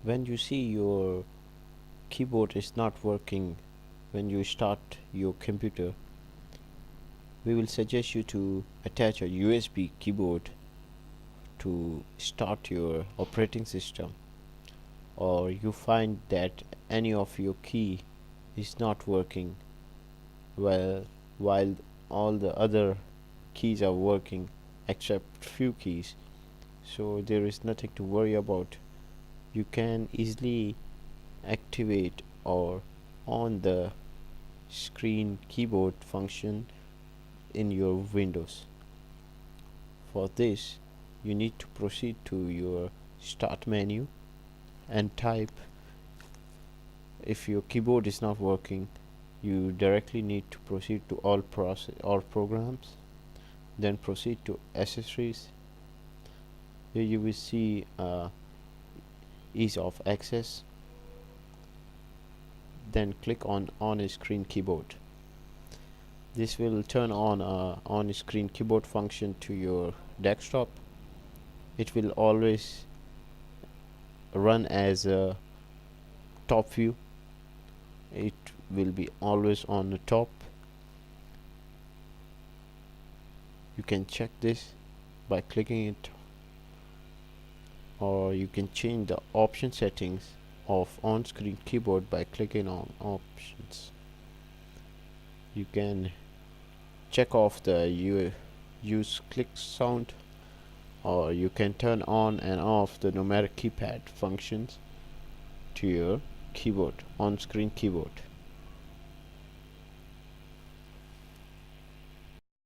When you see your keyboard is not working when you start your computer, we will suggest you to attach a USB keyboard to start your operating system, or you find that any of your key is not working well while all the other keys are working except few keys, so there is nothing to worry about. You can easily activate or on the screen keyboard function in your Windows. For this, you need to proceed to your start menu and type. If your keyboard is not working, you directly need to proceed to all programs, then proceed to accessories. Here you will see ease of access, then click on a screen keyboard. This will turn on on screen keyboard function to your desktop. It will always run as a top view. It will be always on the top. You can check this by clicking it, or you can change the option settings of on-screen keyboard by clicking on options. You can check off the use click sound, or you can turn on and off the numeric keypad functions to your keyboard, on-screen keyboard.